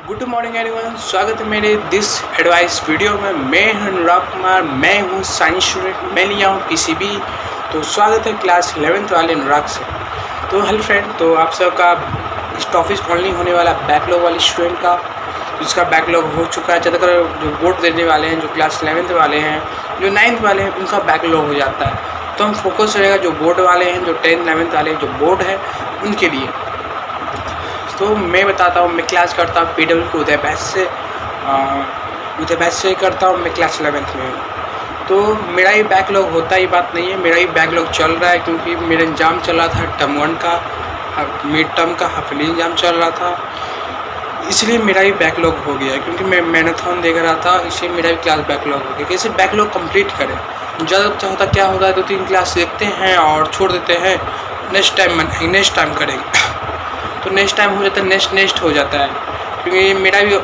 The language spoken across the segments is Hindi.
गुड मॉर्निंग एवरीवन, स्वागत है मेरे दिस एडवाइस वीडियो में। मैं हूं अनुराग कुमार, मैं हूं साइंस स्टूडेंट, मैं लिया हूं पीसीबी। तो स्वागत है क्लास 11th वाले अनुराग से। तो हेलो फ्रेंड, तो आप सबका इस टॉपिक ओनली होने वाला बैकलॉग वाले स्टूडेंट का, जिसका बैकलॉग हो चुका है। ज़्यादातर जो बोर्ड देने वाले हैं, जो क्लास 11th वाले हैं, जो 9th वाले हैं, उनका बैकलॉग हो जाता है। तो हम फोकस रहेगा जो बोर्ड वाले हैं, जो 10th 11th वाले जो बोर्ड है उनके लिए। तो मैं बताता हूँ, मैं क्लास करता हूँ PW को उदय बैच से करता हूँ। मैं क्लास 11th में हूँ। तो मेरा ही बैकलॉग होता ही बात नहीं है, मेरा ही बैकलॉग चल रहा है, क्योंकि मेरा एग्ज़ाम चल रहा था टर्म 1 का, मिड टर्म का हाफिली एग्ज़ाम चल रहा था, इसलिए मेरा ही बैकलॉग हो गया। क्योंकि मैं मैराथन देख रहा था, इसलिए मेरा भी क्लास बैकलॉग हो गया। कैसे बैकलॉग कंप्लीट करें? ज़्यादा बच्चा होता क्या होता है, 2-3 क्लास देखते हैं और छोड़ देते हैं, नेक्स्ट टाइम करेंगे। तो नेक्स्ट टाइम हो जाता है, नेक्स्ट हो जाता है। क्योंकि मेरा भी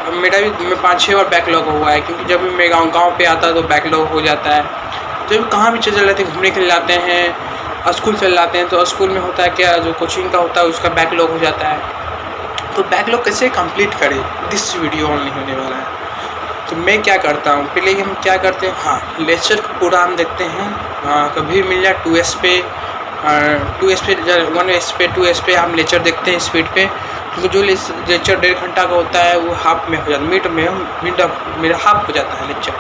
मैं 5-6 बार बैकलॉग हुआ है। क्योंकि जब भी मैं गांव पे आता है तो बैकलॉग हो जाता है। जब कहाँ भी चले जाते हैं, घूमने के लिए जाते हैं, स्कूल चले जाते हैं, तो स्कूल में होता है क्या, जो कोचिंग का होता है उसका बैकलॉग हो जाता है। तो बैकलॉग कैसे कंप्लीट करें, दिस वीडियो ऑनली होने वाला है। तो मैं क्या करता हूँ, पहले हम क्या करते हैं, लेक्चर को पूरा हम देखते हैं। कभी मिल जाए 2S पे 1S पे 2S पे हम लेक्चर देखते हैं स्पीड पे। क्योंकि जो लेक्चर 1.5 घंटा का होता है वो हाफ में हो जाता है, मेरा हाफ हो जाता है लेक्चर।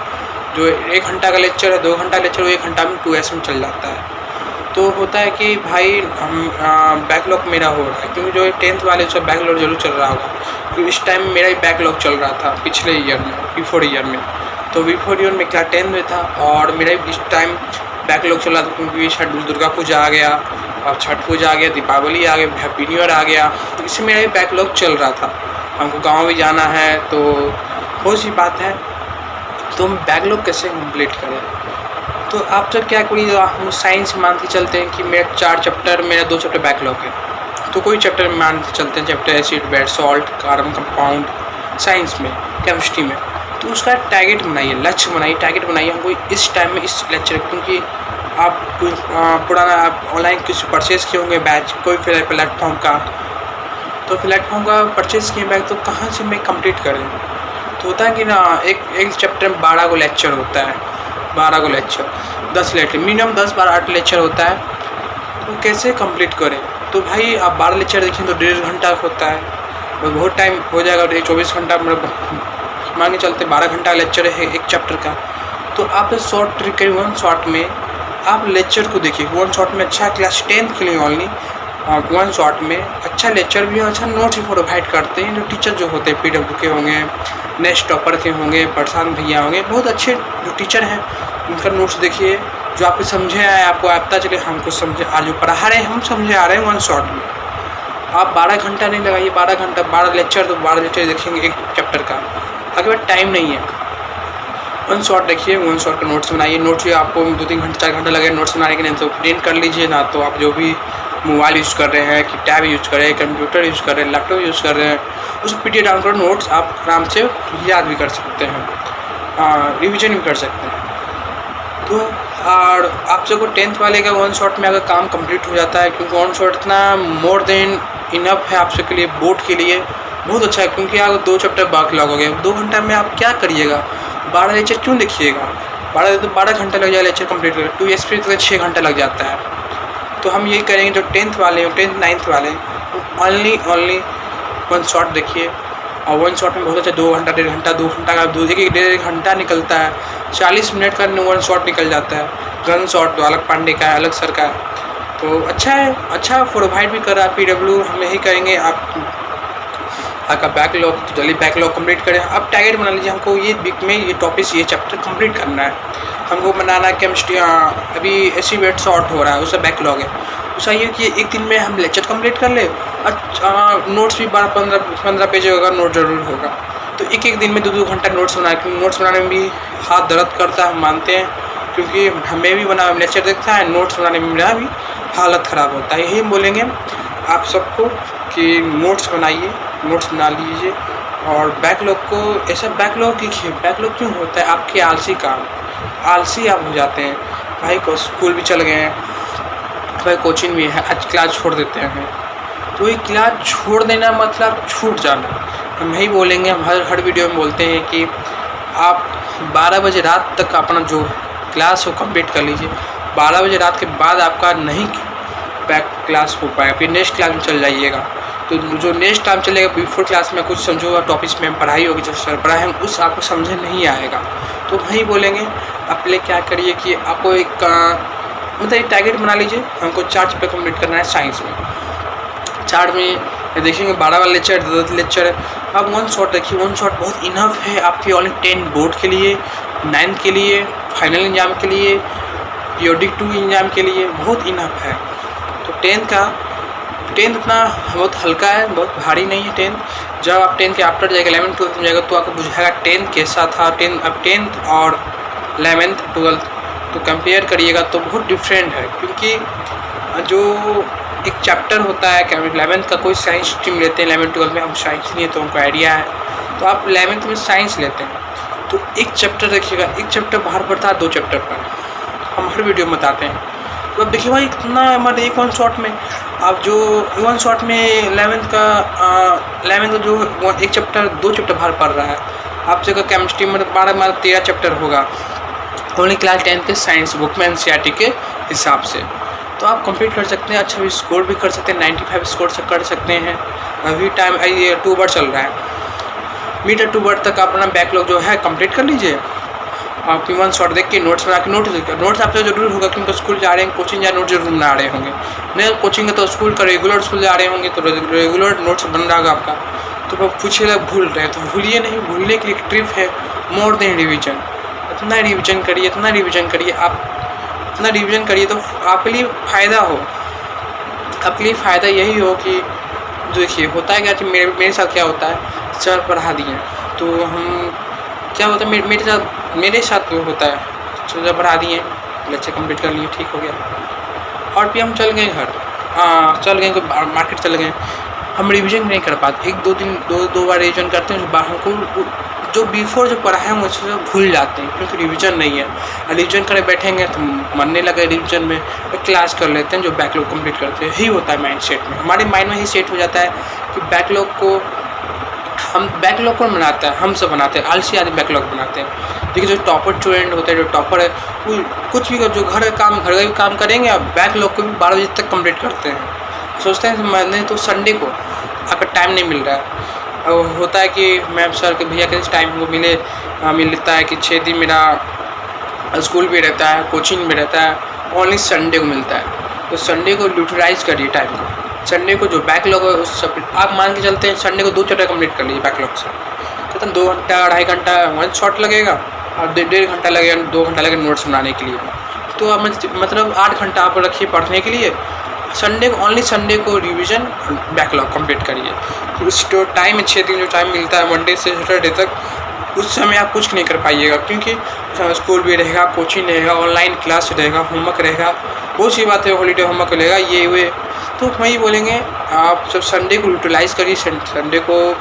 जो 1 घंटा का लेक्चर है, 2 घंटा लेक्चर, वो 1 घंटा में 2S में चल जाता है। तो होता है कि भाई हम बैकलॉग मेरा हो रहा है, क्योंकि जो 10th वाले उसका बैकलॉग जरूर चल रहा होगा। क्योंकि इस टाइम मेरा ही बैकलॉग चल रहा था पिछले ईयर में, बिफोर ईयर में। तो बिफोर ईयर में क्लास 10 में था और मेरा इस टाइम बैकलॉग चला था। क्योंकि दुर्गा पूजा आ गया और छठ पूजा आ गया, दीपावली आ गया, हैप्पी न्यू ईयर आ गया, तो इससे मेरा भी बैकलॉग चल रहा था। हमको गांव भी जाना है, तो बहुत सी बात है। तो हम बैकलॉग कैसे कंप्लीट करें? तो आप तो क्या करिए, हम साइंस मान के चलते हैं कि मेरा 4 चैप्टर, मेरा 2 चैप्टर बैकलॉग है। तो कोई चैप्टर मान के चलते हैं, chapter acid, base, salt, carbon compound, science में, केमिस्ट्री में। तो उसका टारगेट बनाइए, लक्ष्य बनाइए, टारगेट बनाइए हमको इस टाइम में इस लेक्चर। क्योंकि आप पुराना आप ऑनलाइन कुछ परचेज़ किए होंगे बैच, कोई प्लेटफॉर्म का, तो प्लेटफॉर्म का परचेज़ किए बैच, तो कहाँ से मैं कंप्लीट करें? तो होता है कि ना, एक चैप्टर में 12 को लेक्चर होता है, 12 को लेक्चर, 10 लेक्चर, मिनिमम 10-12-8 लेक्चर होता है। तो कैसे कंप्लीट करें? तो भाई आप 12 लेक्चर देखें तो 1.5 घंटा होता है, और बहुत टाइम हो जाएगा। 24 घंटा मान के चलते 12 घंटा लेक्चर है एक चैप्टर का। तो आप शॉर्ट ट्रिक करिए, 1 शॉट में आप लेक्चर को देखिए। 1 शॉट में अच्छा, क्लास 10th के लिए ओनली 1 शॉट में अच्छा लेक्चर भी, अच्छा नोट्स भी प्रोवाइड करते हैं। जो टीचर जो होते हैं PW के होंगे, नेक्स्ट टॉपर के होंगे, प्रशांत भैया होंगे, बहुत अच्छे जो टीचर हैं, उनका नोट्स देखिए। जो आपको समझे आए, आपको आता चले, हमको समझे, आज जो पढ़ा रहे हैं हम समझे आ रहे हैं 1 शॉट में। आप 12 घंटा नहीं लगाइए, 12 घंटा 12 लेक्चर, तो 12 लेक्चर देखेंगे एक चैप्टर का, आपके पास टाइम नहीं है। 1 शॉट देखिए, 1 शॉट का नोट्स बनाइए। नोट्स भी आपको 2-3 घंटे 4 घंटे लगे नोट्स बनाने के लिए, तो प्रिंट कर लीजिए ना। तो आप जो भी मोबाइल यूज़ कर रहे हैं, कि टैब यूज़ कर रहे हैं, कंप्यूटर यूज़ कर रहे हैं, लैपटॉप यूज़ कर रहे हैं, उस PDF डाउनलोड कर नोट्स आप आराम से याद भी कर सकते हैं, रिविजन भी कर सकते हैं। तो और आप सबको 10th वाले का 1 शॉट में अगर काम कंप्लीट हो जाता है, क्योंकि 1 शॉट इतना मोर देन इनफ है आप सबके लिए, बोर्ड के लिए बहुत अच्छा है। क्योंकि अगर 2 चैप्टर बैकलॉग हो गए, 2 घंटा में आप क्या करिएगा? 12 लेक्चर क्यों देखिएगा? 12 घंटा लग जाएगा लेक्चर कंप्लीट करके। 2S पे तो 6 घंटा लग जाता है। तो हम ये करेंगे, जो 10th वाले हैं, 10th 9th वाले हैं, ओनली 1 शॉट देखिए। और 1 शॉट में बहुत अच्छा 2 घंटा 1.5 घंटा 2 घंटा का 1.5 घंटा निकलता है। 40 मिनट का 1 शॉट निकल जाता है। गन शॉट तो अलग पांडे का है, अलग सर का है। तो अच्छा है, अच्छा प्रोवाइड भी कर रहा है PW। हम यही करेंगे, आपका बैकलॉग तो जल्दी बैकलॉग कंप्लीट करें। अब टारगेट बना लीजिए, हमको ये वीक में ये टॉपिक, ये चैप्टर कंप्लीट करना है। हमको बनाना है केमिस्ट्री, अभी एसिड वेट शॉर्ट हो रहा है, उसका बैकलॉग है। उसका ये कि एक दिन में हम लेक्चर कंप्लीट कर ले, और नोट्स भी 12-15 पेज का नोट जरूर होगा। तो एक दिन में 2-2 घंटा नोट्स बनाए, क्योंकि नोट्स बनाने में भी हाथ दर्द करता है, हम मानते हैं। क्योंकि हमें भी बना लेक्चर देखता है, नोट्स बनाने में मेरा भी हालत ख़राब होता है। यही हम बोलेंगे आप सबको कि नोट्स बनाइए, नोट्स बना लीजिए। और बैकलॉग को ऐसा बैकलॉग लिखिए। बैकलॉग क्यों होता है? आपके आलसी आप हो जाते हैं। भाई को स्कूल भी चल गए हैं, भाई कोचिंग भी है, आज क्लास छोड़ देते हैं। तो ये क्लास छोड़ देना मतलब छूट जाना। हम यही बोलेंगे, हम हर वीडियो में बोलते हैं कि आप 12 बजे रात तक अपना जो क्लास हो कंप्लीट कर लीजिए। 12 बजे रात के बाद आपका नहीं बैक क्लास हो पाएगा, फिर नेक्स्ट क्लास में चल जाइएगा। तो जो नेक्स्ट टाइम चलेगा बिफोर क्लास में कुछ समझो टॉपिक्स में पढ़ाई होगी, जो सर पढ़ाए हैं उस आपको समझ नहीं आएगा। तो वही बोलेंगे आप पहले क्या करिए कि आपको एक मतलब एक टारगेट बना लीजिए, हमको 4 चैप्टर कंप्लीट करना है साइंस में। 4 में देखेंगे 12 वाला लेक्चर, 10 लेक्चर है। आप 1 शॉट देखिए, 1 शॉट बहुत इनफ है आपके ओनली 10 बोर्ड के लिए, 9 के लिए, फाइनल एग्जाम के लिए, पीरियोडिक 2 एग्जाम के लिए बहुत इनफ है। तो 10th इतना बहुत हल्का है, बहुत भारी नहीं है 10th। जब आप 10th के आफ्टर जाएगा 11th 12th में जाएगा तो आपको बुझाएगा 10th कैसा था। 10th और 11th 12th तो कंपेयर करिएगा तो बहुत डिफरेंट है, क्योंकि जो एक चैप्टर होता है 11th का कोई साइंस स्ट्रीम लेते हैं 11th 12th में, हम साइंस नहीं है तो हमको आइडिया है, तो आप 11th में साइंस लेते हैं तो एक चैप्टर देखिएगा, एक चैप्टर बाहर पड़ता है 2 चैप्टर पर, हम हर वीडियो में बताते हैं। तो अब देखिए भाई इतना हमारे एक 1 शॉट में आप जो 1 शॉट में 11th का जो एक चैप्टर 2 चैप्टर बाहर पड़ रहा है, आप जगह केमिस्ट्री में 13 चैप्टर होगा ओनली क्लास 10th के साइंस बुक में NCERT के हिसाब से, तो आप कंप्लीट कर सकते हैं। अच्छा भी स्कोर भी कर सकते हैं, 95 स्कोर कर सकते हैं। अभी टाइम अक्टूबर चल रहा है, मिड अक्टूबर तक अपना बैकलॉग जो है कंप्लीट कर लीजिए। आपकी 1 शॉट देख के नोट्स बना के नोट्स आपसे जरूर होगा, क्योंकि स्कूल जा रहे हैं, कोचिंग या नोट जरूर बना रहे होंगे। नहीं कोचिंग है तो स्कूल का रेगुलर स्कूल जा रहे होंगे तो रेगुलर नोट्स बन रहा होगा आपका। तो वो पूछिएगा भूल रहे हैं तो भूलिए नहीं, भूलने के लिए एक ट्रिप है मोर देन रिविजन। इतना रिविजन करिए, इतना रिविजन करिए, आप इतना रिविजन करिए तो आपके लिए फ़ायदा हो। आपके लिए फ़ायदा यही हो कि देखिए होता है क्या कि मेरे साथ क्या होता है, सर पढ़ा दिए तो हम क्या होता है मेरे साथ होता है, जब पढ़ा दिए लेक्चर कंप्लीट कर लिए, ठीक हो गया और फिर हम चल गए घर, चल गए मार्केट चल गए, हम रिवीजन नहीं कर पाते। 1-2 बार रिवीजन करते हैं, हमको जो बिफोर जो पढ़ा है मुझसे सब भूल जाते हैं, क्योंकि रिवीजन नहीं है। रिवीजन करे बैठेंगे तो मन नहीं लगे रिवीजन में, क्लास कर लेते हैं जो बैकलॉग कंप्लीट करते हैं। यही होता है माइंड सेट में, हमारे माइंड में ही सेट हो जाता है कि बैकलॉग को बनाता है, हम सब बनाते हैं, आलसी आदमी बैकलॉग बनाते हैं। देखिए जो टॉपर स्टूडेंट होता है, जो टॉपर है वो कुछ भी जो घर का भी काम करेंगे और बैकलॉग को भी 12 बजे तक कंप्लीट करते हैं। सोचते हैं मैंने तो संडे को अगर टाइम नहीं मिल रहा है, और होता है कि मैम सर के भैया कैसे टाइम को मिलता है कि 6 दिन मेरा स्कूल भी रहता है, कोचिंग भी रहता है, ओनली संडे को मिलता है। तो संडे को यूटिलाइज करिए टाइम को। संडे को जो बैकलॉग है उस सब आप मान के चलते हैं, संडे को 2 चैप्टर कंप्लीट कर लीजिए बैकलॉग से, तो 2 घंटा 2.5 घंटा 1 शॉट लगेगा और 1.5 घंटा लगेगा, 2 घंटा लगेगा नोट्स बनाने के लिए। तो आप मतलब 8 घंटा आप रखिए पढ़ने के लिए। संडे को ओनली संडे को रिवीजन बैकलॉग कंप्लीट करिए। उस जो टाइम 6 दिन जो टाइम मिलता है मंडे से सैटरडे तक, उस समय आप कुछ नहीं कर पाइएगा, क्योंकि स्कूल भी रहेगा, कोचिंग रहेगा, ऑनलाइन क्लास रहेगा, होमवर्क रहेगा, बहुत सी बातें, हॉलीडे होमवर्क रहेगा, ये हुए। तो वही बोलेंगे आप सब संडे को यूटिलाइज़ करिए। संडे को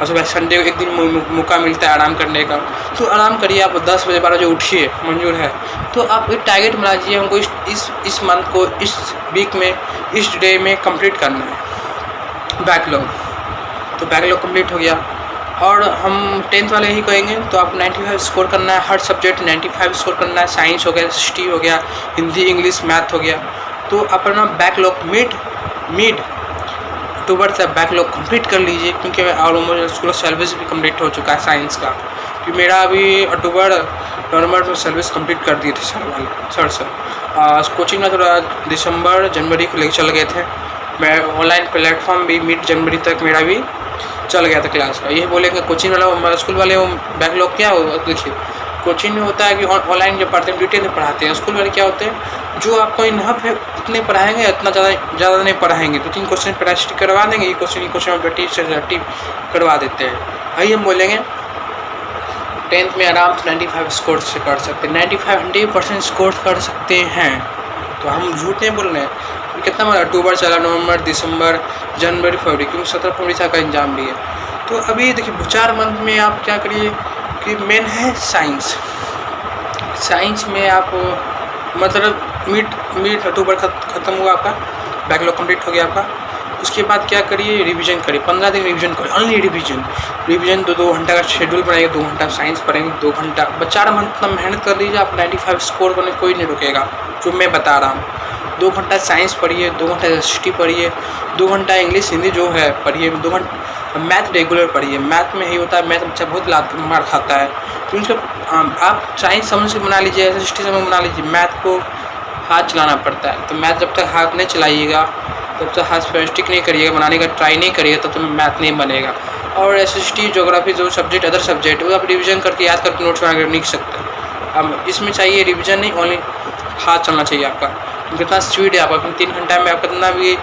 संडे को एक दिन मौका मिलता है आराम करने का, तो आराम करिए। आप 10 बजे 12 बजे उठिए, मंजूर है। तो आप एक टारगेट बना लीजिए, हमको इस मंथ को, इस वीक में, इस डे में कंप्लीट करना है बैकलॉग। तो बैकलॉग कंप्लीट हो गया और हम 10th वाले ही कहेंगे तो आप 95 स्कोर करना है, हर सब्जेक्ट 95 स्कोर करना है। साइंस हो गया, हिस्ट्री हो गया, हिंदी इंग्लिश मैथ हो गया। तो अपना बैकलॉग मिड अक्टूबर तक बैकलॉग कंप्लीट कर लीजिए, क्योंकि ऑलमोस्ट स्कूल सर्विस भी कंप्लीट हो चुका है साइंस का। क्योंकि मेरा अभी अक्टूबर नवंबर में सर्विस कंप्लीट कर दिए थे सर कोचिंग में थोड़ा दिसंबर जनवरी को लेकर चल गए थे। मैं ऑनलाइन प्लेटफॉर्म भी मिड जनवरी तक मेरा भी चल गया था क्लास का। ये बोलेंगे कोचिंग वाला स्कूल वाले बैकलॉग क्या हो, देखिए कोचिंग में होता है कि ऑनलाइन जब पढ़ते हैं डिटेल में पढ़ाते हैं। स्कूल वाले क्या होते हैं, जो आपको इनफ है उतने पढ़ाएंगे, इतना ज़्यादा नहीं पढ़ाएंगे। 2-3 क्वेश्चन प्रैक्टिस करवा देंगे, ये क्वेश्चन प्रैक्टिस करवा देते हैं। वही हम बोलेंगे 10th में आराम से 95 स्कोर से कर सकते हैं, 95-100% स्कोर कर सकते हैं। तो हम झूठ नहीं बोल रहे हैं। कितना अक्टूबर चला, नवंबर, दिसंबर, जनवरी, फरवरी, क्योंकि 17 फरवरी का एग्जाम भी है। तो अभी देखिए 4 मंथ में आप क्या करिए कि मेन है साइंस में आप मतलब मिड अक्टूबर ख़त्म हुआ आपका, बैकलॉग कंप्लीट हो गया आपका। उसके बाद क्या करिए, रिवीजन करिए, 15 दिन रिवीजन करिए, ओनली रिवीजन 2 घंटा का शेड्यूल बनाइए, 2 घंटा साइंस पढ़ेंगे, 2 घंटा 4 घंटा मेहनत कर लीजिए, आप 95 स्कोर करने कोई नहीं रुकेगा, जो मैं बता रहा हूँ। 2 घंटा साइंस पढ़िए, 2 घंटा हिस्ट्री पढ़िए, 2 घंटा इंग्लिश हिंदी जो है पढ़िए, 2 घंटा मैथ रेगुलर पढ़िए। मैथ में ही होता है, मैथ बच्चा बहुत मार खाता है, तो उसको आप साइंस समझ के बना लीजिए, हिस्ट्री समझ बना लीजिए, मैथ को हाथ चलाना पड़ता है। तो मैथ जब तक हाथ नहीं चलाइएगा, तब तक हाथ पर स्टिक नहीं करिएगा, बनाने का ट्राई नहीं करिएगा, तब तक मैथ नहीं बनेगा। और एसएसटी, ज्योग्राफी जो सब्जेक्ट अदर सब्जेक्ट वो आप रिवीजन करके याद करके नोट्स बना कर लिख सकते हैं। अब इसमें चाहिए रिवीजन नहीं, ओनली हाथ चलना चाहिए आपका। कितना स्पीड है आपका, 3 घंटा में आप कितना भी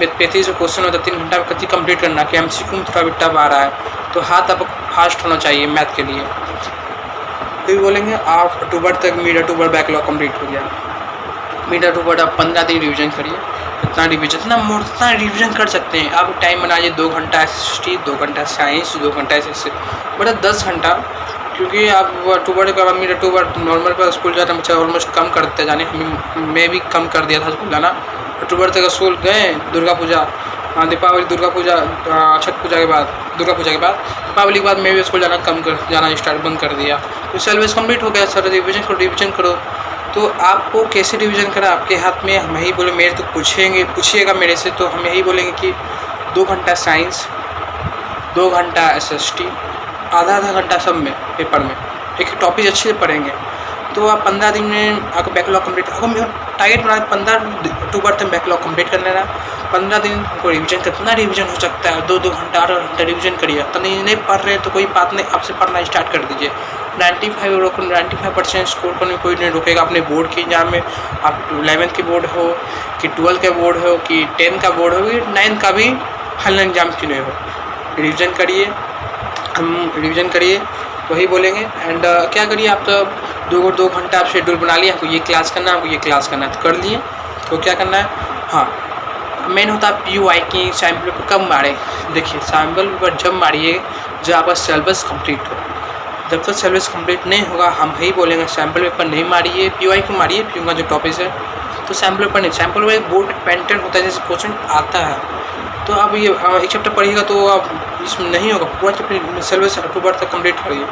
35 क्वेश्चन होता है, 3 घंटा में कितनी कंप्लीट करना कि एमसीक्यू में थोड़ा भी टफ आ रहा है, तो हाथ आपको फास्ट होना चाहिए मैथ के लिए। फिर बोलेंगे आप अक्टूबर तक मिड अक्टूबर बैकलॉग कंप्लीट हो गया। मिड अक्टूबर आप 15 दिन रिवीजन करिए, जितना रिवीजन कर सकते हैं। आप टाइम बनाइए, 2 घंटा हिस्ट्री, 2 घंटा साइंस, 2 घंटा ऐसे मतलब 10 घंटा, क्योंकि आप अक्टूबर के बाद मिड अक्टूबर नॉर्मल पर स्कूल जाना बच्चा ऑलमोस्ट कम कर देते जाने, मैं भी कम कर दिया था स्कूल जाना। अक्टूबर तक स्कूल गए, दुर्गा पूजा, दीपावली, दुर्गा पूजा, छठ पूजा के बाद, दुर्गा पूजा के बाद, दीपावली के बाद मैं भी स्कूल जाना स्टार्ट बंद कर दिया। तो सिलेबस कंप्लीट हो गया, सर रिवीजन करो। तो आपको कैसे रिवीजन करा, आपके हाथ में। हम यही बोले, मेरे तो पूछिएगा मेरे से, तो हम यही बोलेंगे कि 2 घंटा साइंस, 2 घंटा एसएसटी, आधा घंटा सब में पेपर में एक टॉपिक अच्छे से पढ़ेंगे, तो आप 15 दिन में आपका बैकलॉग कंप्लीट। अगर मेरा टारगेट बना 15 अक्टूबर तक बैकलॉग कंप्लीट करना है, 15 दिन को रिवीजन, कितना रिवीजन हो सकता है, 2 घंटा 8 घंटा रिवीजन करिए। तो नहीं पढ़ रहे तो कोई बात नहीं, आपसे पढ़ना स्टार्ट कर दीजिए। 95% स्कोर करने कोई नहीं रोकेगा। अपने बोर्ड के एग्जाम में, आप 11th के बोर्ड हो कि 12th का बोर्ड हो कि 10th का बोर्ड हो कि 9th का भी फाइनल एग्जाम क्यों नहीं हो, रिवीजन करिए, वही बोलेंगे। एंड क्या करिए, आप तो 2 घंटा आप शेड्यूल बना लिया, आपको ये क्लास करना है, आपको ये क्लास करना है, तो कर लिए। तो क्या करना है, हाँ मेन होता है PUI की सैम्पल पेपर कब मारे। देखिए सैम्पल पेपर जब मारिए जब आपका सिलेबस कंप्लीट हो। जब तक सिलेबस कंप्लीट नहीं होगा, हम ही बोलेंगे सैम्पल पेपर नहीं मारिए, PUI को मारिए। PU का जो टॉपिक है तो सैम्पल पेपर नहीं, सैम्पल पेपर एक बोर्ड पेंटेंट होता है, जैसे क्वेश्चन आता है। तो आप ये एक चैप्टर पढ़िएगा तो आप इसमें नहीं होगा, पूरा चैप्टर सिलेबस अक्टूबर तक कंप्लीट करिए।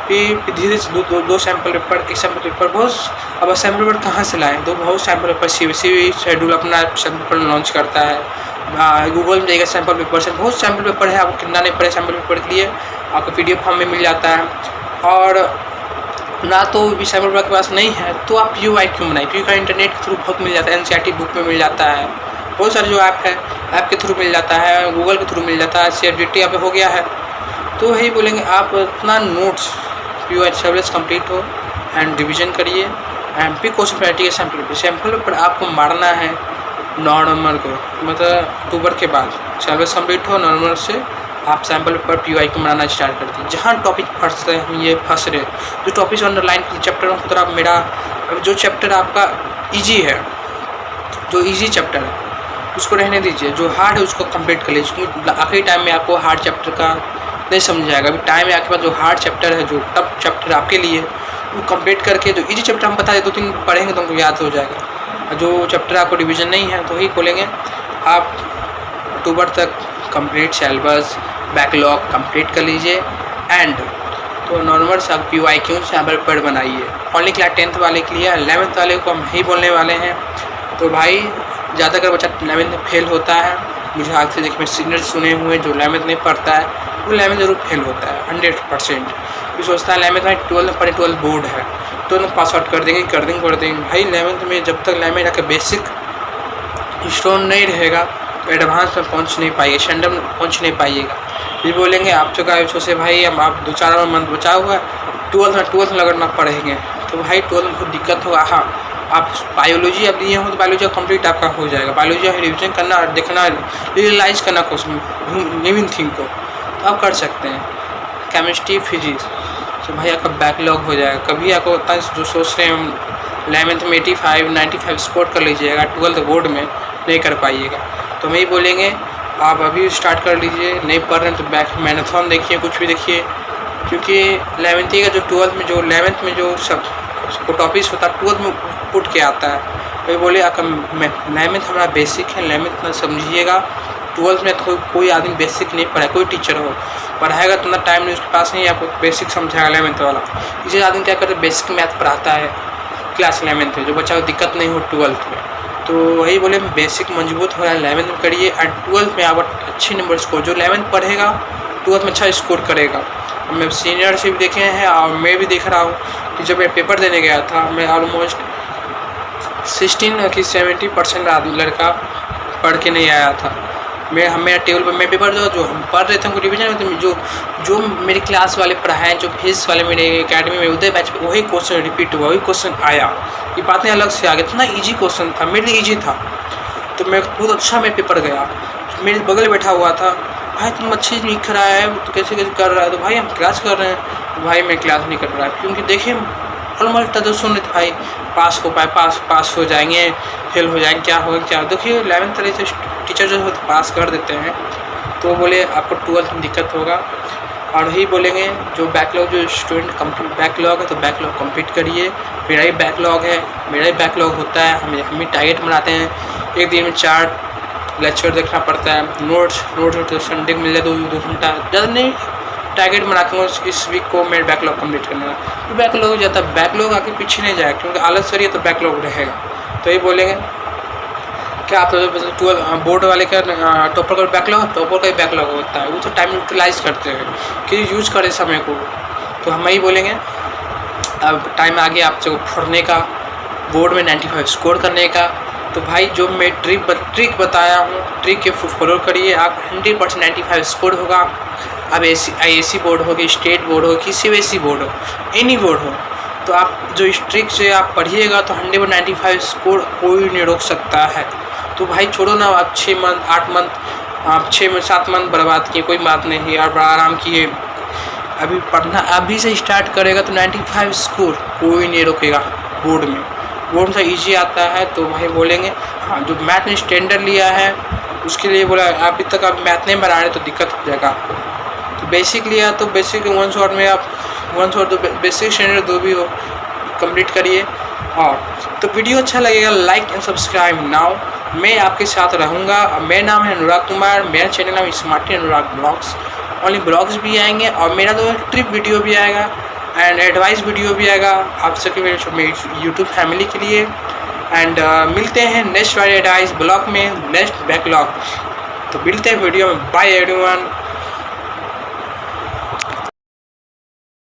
फिर धीरे से 2 सैम्पल पेपर, एक सैम्पल पेपर बहुत। अब सैम्पल पेपर कहाँ से लाएँ, बहुत सैम्पल पेपर CBSE शेड्यूल अपना सैम्पल पेपर लॉन्च करता है, गूगल में जाइएगा सैम्पल पेपर से, बहुत सैम्पल पेपर है। आपको कितना नहीं पड़े सैम्पल पेपर के लिए, आपको PDF फॉर्म में मिल जाता है। और ना तो भी सैम्पल पेपर के पास नहीं है तो आप PUI क्यों बनाए, PUI का इंटरनेट के थ्रू बहुत मिल जाता है, NCERT बुक में मिल जाता है, बहुत सारे जो ऐप है ऐप के थ्रू मिल जाता है, गूगल के थ्रू मिल जाता है, CFGT यहाँ पे हो गया है। तो वही बोलेंगे आप इतना नोट्स PUI सिलेबस कंप्लीट हो एंड रिवीजन करिए। MP क्वेश्चन वैरायटी के सैम्पल पेपर आपको मारना है नवंबर को, मतलब अक्टूबर के बाद सिलेबस कंप्लीट हो, नवंबर से आप सैम्पल पेपर PUI को बनाना स्टार्ट कर दीजिए। जहाँ टॉपिक फंसते हैं हम ये फंस रहे, जो टॉपिक अंडरलाइन चैप्टर में तो आप मेरा जो चैप्टर आपका ईजी है, जो ईजी चैप्टर है उसको रहने दीजिए, जो हार्ड है उसको कंप्लीट कर लीजिए। आखिरी टाइम में आपको हार्ड चैप्टर का नहीं समझ आएगा। अभी टाइम है आपके पास, जो हार्ड चैप्टर है, जो टफ चैप्टर आपके लिए, वो कंप्लीट करके जो इजी चैप्टर हम बता दें 2-3 पढ़ेंगे तो हमको याद हो जाएगा। जो चैप्टर आपको रिवीजन नहीं है तो ही बोलेंगे आप अक्टूबर तक कंप्लीट सिलेबस बैकलॉग कंप्लीट कर लीजिए। एंड तो नॉर्मल से आप PUI क्यों सैम्पल पेपर बनाइए, ओनली क्लास 10th वाले के लिए। 11th वाले को हम ही बोलने वाले हैं। तो भाई ज़्यादातर बच्चा 11th में फेल होता है, मुझे आगे से देखिए, सीनियर सुने हुए जो 11th नहीं पढ़ता है वो 11th जरूर फेल होता है 100%। फिर सोचता है 11th में 12th में पढ़े, 12th बोर्ड है, 12th में पास आउट कर देंगे। भाई 11th में जब तक 11th का बेसिक स्ट्रॉन्ग नहीं रहेगा तो एडवांस में पहुंच नहीं पाइए, स्टैंडर्ड में पहुंच नहीं पाइएगा। ये बोलेंगे आप तो क्या सोचे भाई हम आप 2-4 मंथ बचा हुआ है, 12th में लगना पढ़ेंगे तो भाई 12th में बहुत दिक्कत होगा। हाँ आप बायोलॉजी अब लिए हो तो बायोलॉजी कंप्लीट आपका हो जाएगा। बायोलॉजी रिविजन करना, देखना, रियलाइज करना क्वेश्चन लिविंग थिंग को तो आप कर सकते हैं। केमिस्ट्री फिजिक्स तो भाई आपका बैकलॉग हो जाएगा। कभी आपको जो सोच रहे हैं हम 11th में 85-95 स्कोर कर लीजिएगा, 12th बोर्ड में नहीं कर पाइएगा। तो हम यही बोलेंगे आप अभी स्टार्ट कर लीजिए। नहीं पढ़ रहे हैं तो बैक मैराथन देखिए, कुछ भी देखिए, क्योंकि 11th का जो 12th में जो 11th में जो सब टॉपिक्स होता है 12th में पुट के आता है। वही बोले अगर 11th हमारा बेसिक है, 11th में समझिएगा। 12th में तो कोई आदमी बेसिक नहीं पढ़ाए, कोई टीचर हो पढ़ाएगा तो ना टाइम नहीं उसके पास, नहीं आपको बेसिक समझाएगा 11th वाला। इसी आदमी क्या करते बेसिक मैथ पढ़ाता है क्लास 11th में, जो बच्चा को दिक्कत नहीं हो 12th में। तो वही बोले बेसिक मजबूत हो रहा है 11th में करिए, और 12th में आप अच्छे नंबर स्कोर, जो 11th पढ़ेगा 12th में अच्छा स्कोर करेगा। मैं सीनियर से भी देखे हैं और मैं भी देख रहा हूँ कि जब मैं पेपर देने गया था, मैं ऑलमोस्ट 16 कि 70% लड़का पढ़ के नहीं आया था। मेरा टेबल पर मैं पेपर जो हम पढ़ रहे थे उनको रिविजन में, जो मेरी क्लास वाले पढ़ाएँ, जो फेस वाले मेरे एकेडमी में उदय बैच पे वही क्वेश्चन रिपीट हुआ, वही क्वेश्चन आया। ये बातें अलग से आ गई, इतना ईजी क्वेश्चन था, मेरे लिए ईजी था, तो मैं बहुत अच्छा मैं पेपर गया। मेरे बगल बैठा हुआ था, भाई तुम अच्छी लिख रहा है तो कैसे कैसे कर रहा है, तो भाई हम क्लास कर रहे हैं, तो भाई मैं क्लास नहीं कर रहा है, क्योंकि देखिए ऑलमोस्ट तो सुन रहे थे भाई पास हो पाए, पास हो जाएंगे, फेल हो जाएंगे, क्या होगा क्या। देखिए 11th तरह से टीचर जो होते पास कर देते हैं, तो बोले आपको 12th में दिक्कत होगा। और ही बोलेंगे जो बैकलॉग, जो स्टूडेंट कंप्लीट बैकलॉग है तो बैकलॉग कंप्लीट करिए। मेरा ही बैकलॉग है, मेरा ही बैकलॉग होता है, हम ही टारगेट बनाते हैं, एक दिन में 4 लेक्चर देखना पड़ता है, नोट्स तो संडे को मिल जाए 2 घंटा, ज़्यादा नहीं टारगेट बना के इस वीक को मेरे बैकलॉग कंप्लीट करना है। तो बैकलॉग हो जाता है, बैकलॉग आगे पीछे नहीं जाए, क्योंकि आलस करिए तो बैकलॉग रहेगा। तो ये बोलेंगे क्या आप 12 बोर्ड वाले का टॉपर का बैकलॉग होता है, वो तो टाइम यूटिलाइज करते हैं कि यूज करें समय को। तो हम ही बोलेंगे अब टाइम आ गया आप जो पढ़ने का, बोर्ड में 95 स्कोर करने का। तो भाई जो मैं ट्रिक बताया हूँ, ट्रिक के फॉलो करिए, आप 100% 95 स्कोर होगा। अब IAC बोर्ड हो गई, स्टेट बोर्ड हो कि CBSE बोर्ड हो, एनी बोर्ड हो, तो आप जो इस ट्रिक से आप पढ़िएगा तो 195 स्कोर कोई नहीं रोक सकता है। तो भाई छोड़ो ना, आप 6 मंथ 8 मंथ आप 7 मंथ बर्बाद किए, कोई बात नहीं, और बड़ा आराम किए। अभी पढ़ना अभी से स्टार्ट करेगा तो 95 स्कोर कोई नहीं रोकेगा। बोर्ड में तो ईजी आता है। तो भाई बोलेंगे हाँ, जो मैथ ने स्टैंडर्ड लिया है उसके लिए बोला अभी तक आप मैथ नहीं बना रहे तो दिक्कत हो जाएगा आपको। तो बेसिक लिया तो बेसिक 1 शॉट में आप 1 शॉट तो बेसिक स्टैंडर्ड 2 भी हो कंप्लीट करिए। और तो वीडियो अच्छा लगेगा लाइक एंड सब्सक्राइब नाउ। मैं आपके साथ रहूँगा। मेरा नाम है अनुराग कुमार, मेरा चैनल नाम स्मार्टी अनुराग ब्लॉग्स। ओनली ब्लॉग्स भी आएंगे और मेरा तो ट्रिप वीडियो भी आएगा एंड एडवाइस वीडियो भी आएगा आप सबके मेरे यूट्यूब फैमिली के लिए। एंड मिलते हैं नेक्स्ट वाले एडवाइस ब्लॉग में, नेक्स्ट बैकलॉग। तो मिलते हैं वीडियो में, बाय एवरीवन।